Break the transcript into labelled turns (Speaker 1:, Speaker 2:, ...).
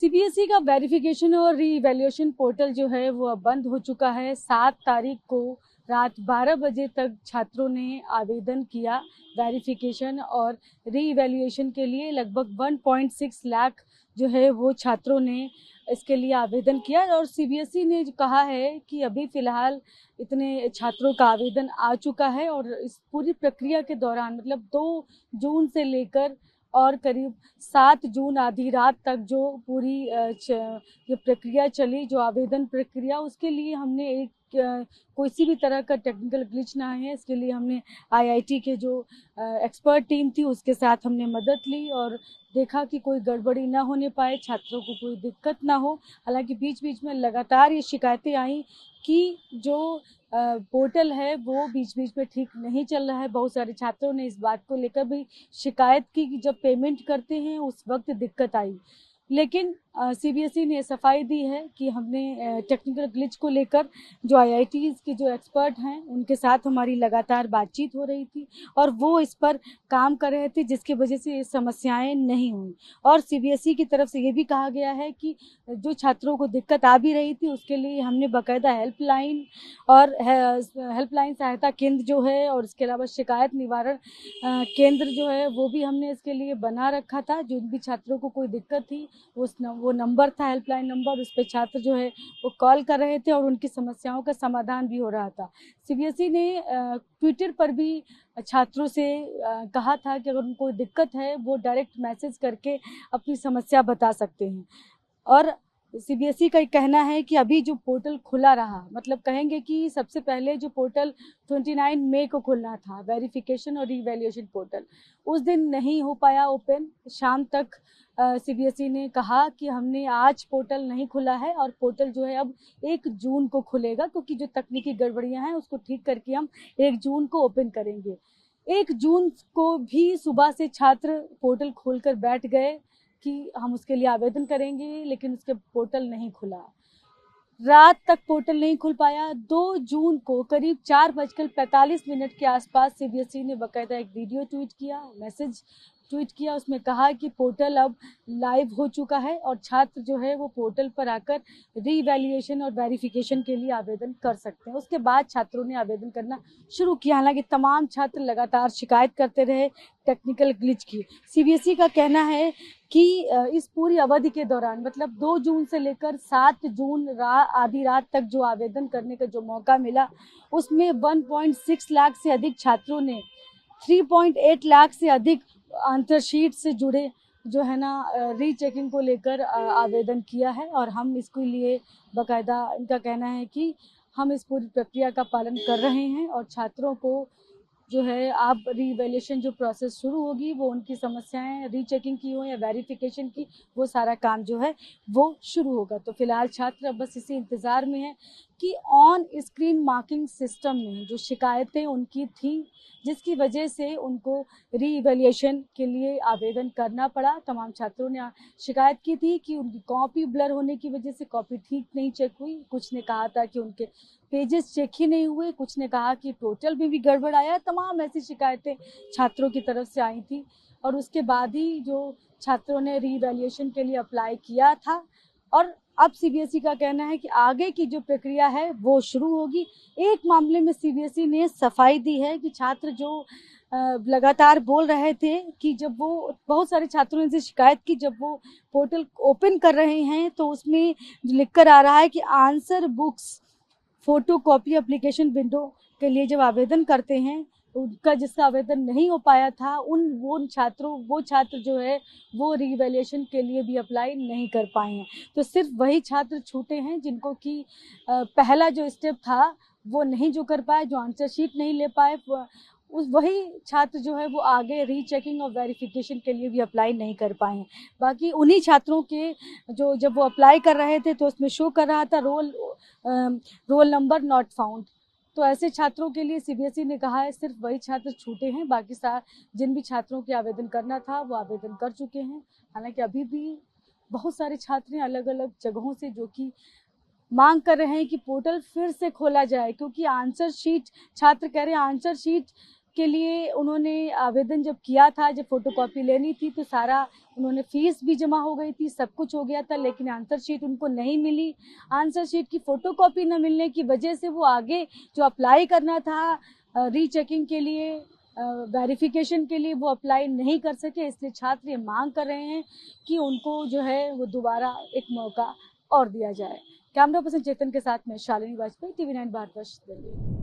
Speaker 1: CBSE का verification और revaluation portal जो है वो अब बंद हो चुका है। 7 तारीख को रात 12 बजे तक छात्रों ने आवेदन किया वेरिफिकेशन और रीवैल्यूएशन के लिए। लगभग 1.6 लाख जो है वो छात्रों ने इसके लिए आवेदन किया और सीबीएसई ने कहा है कि अभी फ़िलहाल इतने छात्रों का आवेदन आ चुका है और इस पूरी प्रक्रिया के दौरान मतलब 2 जून से लेकर और करीब 7 जून आधी रात तक जो पूरी ये प्रक्रिया चली, जो आवेदन प्रक्रिया, उसके लिए हमने कोई सी भी तरह का टेक्निकल ग्लिच ना है, इसके लिए हमने आईआईटी के जो एक्सपर्ट टीम थी उसके साथ हमने मदद ली और देखा कि कोई गड़बड़ी ना होने पाए, छात्रों को कोई दिक्कत ना हो। हालांकि बीच बीच में लगातार ये शिकायतें आई कि जो पोर्टल है वो बीच बीच में ठीक नहीं चल रहा है। बहुत सारे छात्रों ने इस बात को लेकर भी शिकायत की कि जब पेमेंट करते हैं उस वक्त दिक्कत आई, लेकिन सीबीएसई ने सफाई दी है कि हमने टेक्निकल ग्लिच को लेकर जो आईआईटीज़ के जो एक्सपर्ट हैं उनके साथ हमारी लगातार बातचीत हो रही थी और वो इस पर काम कर रहे थे, जिसकी वजह से ये समस्याएं नहीं हुई। और सीबीएसई की तरफ से ये भी कहा गया है कि जो छात्रों को दिक्कत आ भी रही थी उसके लिए हमने बाकायदा हेल्पलाइन और हेल्पलाइन सहायता केंद्र जो है और इसके अलावा शिकायत निवारण केंद्र जो है वो भी हमने इसके लिए बना रखा था। जो भी छात्रों को कोई दिक्कत थी वो नंबर था, हेल्पलाइन नंबर, उस पर छात्र जो है वो कॉल कर रहे थे और उनकी समस्याओं का समाधान भी हो रहा था। सीबीएसई ने ट्विटर पर भी छात्रों से कहा था कि अगर उनको दिक्कत है वो डायरेक्ट मैसेज करके अपनी समस्या बता सकते हैं। और सीबीएसई का कहना है कि अभी जो पोर्टल खुला रहा, मतलब कहेंगे कि सबसे पहले जो पोर्टल 29 मई को खुलना था, वेरिफिकेशन और रीवैल्यूएशन पोर्टल, उस दिन नहीं हो पाया ओपन। शाम तक सीबीएसई ने कहा कि हमने आज पोर्टल नहीं खुला है और पोर्टल जो है अब 1 जून को खुलेगा, क्योंकि जो तकनीकी गड़बड़ियां हैं उसको ठीक करके हम 1 जून को ओपन करेंगे। 1 जून को भी सुबह से छात्र पोर्टल खोलकर बैठ गए कि हम उसके लिए आवेदन करेंगे, लेकिन उसके पोर्टल नहीं खुला। रात तक पोर्टल नहीं खुल पाया। 2 जून को करीब 4:45 के आसपास सीबीएसई ने बाकायदा एक वीडियो ट्वीट किया, मैसेज ट्वीट किया, उसमें कहा कि पोर्टल अब लाइव हो चुका है और छात्र जो है वो पोर्टल पर आकर रीवैल्यूएशन और वेरिफिकेशन के लिए आवेदन कर सकते हैं। उसके बाद छात्रों ने आवेदन करना शुरू किया। हालांकि तमाम छात्र लगातार शिकायत करते रहे टेक्निकल ग्लिच की। सीबीएसई का कहना है कि इस पूरी अवधि के दौरान, मतलब 2 जून से लेकर 7 जून आधी रात तक जो आवेदन करने का जो मौका मिला, उसमें 1.6 लाख से अधिक छात्रों ने 3.8 लाख से अधिक आंतरशीट से जुड़े जो है ना रीचेकिंग को लेकर आवेदन किया है। और हम इसके लिए बाकायदा, इनका कहना है कि हम इस पूरी प्रक्रिया का पालन कर रहे हैं और छात्रों को जो है आप रीवैल्यूएशन जो प्रोसेस शुरू होगी वो उनकी समस्याएं रीचेकिंग की हो या वेरिफिकेशन की, वो सारा काम जो है वो शुरू होगा। तो फिलहाल छात्र बस इसी इंतज़ार में है कि ऑन स्क्रीन मार्किंग सिस्टम में जो शिकायतें उनकी थी, जिसकी वजह से उनको रीवैल्यूएशन के लिए आवेदन करना पड़ा। तमाम छात्रों ने शिकायत की थी कि उनकी कॉपी ब्लर होने की वजह से कॉपी ठीक नहीं चेक हुई। कुछ ने कहा था कि उनके पेजेस चेक ही नहीं हुए, कुछ ने कहा कि टोटल में भी गड़बड़ आया। तमाम ऐसी शिकायतें छात्रों की तरफ से आई थी और उसके बाद ही जो छात्रों ने रीवैल्यूएशन के लिए अप्लाई किया था। और अब सीबीएसई का कहना है कि आगे की जो प्रक्रिया है वो शुरू होगी। एक मामले में सीबीएसई ने सफाई दी है कि छात्र जो लगातार बोल रहे थे कि जब वो, बहुत सारे छात्रों ने शिकायत की, जब वो पोर्टल ओपन कर रहे हैं तो उसमें लिखकर आ रहा है कि answer books photo copy application window के लिए जब आवेदन करते हैं, उनका जिसका आवेदन नहीं हो पाया था वो छात्र जो है वो रीवैल्यूएशन के लिए भी अप्लाई नहीं कर पाए हैं। तो सिर्फ वही छात्र छूटे हैं जिनको कि पहला जो स्टेप था वो नहीं जो कर पाए, जो आंसर शीट नहीं ले पाए, वही छात्र जो है वो आगे रीचेकिंग और वेरिफिकेशन के लिए भी अप्लाई नहीं कर पाए हैं। बाकी उन्हीं छात्रों के जो जब वो अप्लाई कर रहे थे तो उसमें शो कर रहा था रोल नंबर नॉट फाउंड। तो ऐसे छात्रों के लिए सीबीएसई ने कहा है सिर्फ वही छात्र छूटे हैं, बाकी जिन भी छात्रों के आवेदन करना था वो आवेदन कर चुके हैं। हालांकि अभी भी बहुत सारे छात्र हैं अलग अलग जगहों से जो कि मांग कर रहे हैं कि पोर्टल फिर से खोला जाए, क्योंकि आंसर शीट, छात्र कह रहे हैं आंसर शीट उसके लिए उन्होंने आवेदन जब किया था, जब फोटोकॉपी लेनी थी तो सारा उन्होंने फीस भी जमा हो गई थी, सब कुछ हो गया था, लेकिन आंसर शीट उनको नहीं मिली। आंसर शीट की फोटोकॉपी न मिलने की वजह से वो आगे जो अप्लाई करना था रीचेकिंग के लिए, वेरिफिकेशन के लिए, वो अप्लाई नहीं कर सके। इसलिए छात्र ये मांग कर रहे हैं कि उनको जो है वो दोबारा एक मौका और दिया जाए। कैमरा पर्सन चेतन के साथ मैं शालिनी वाजपेयी, TV9 भारतवर्ष दिल्ली।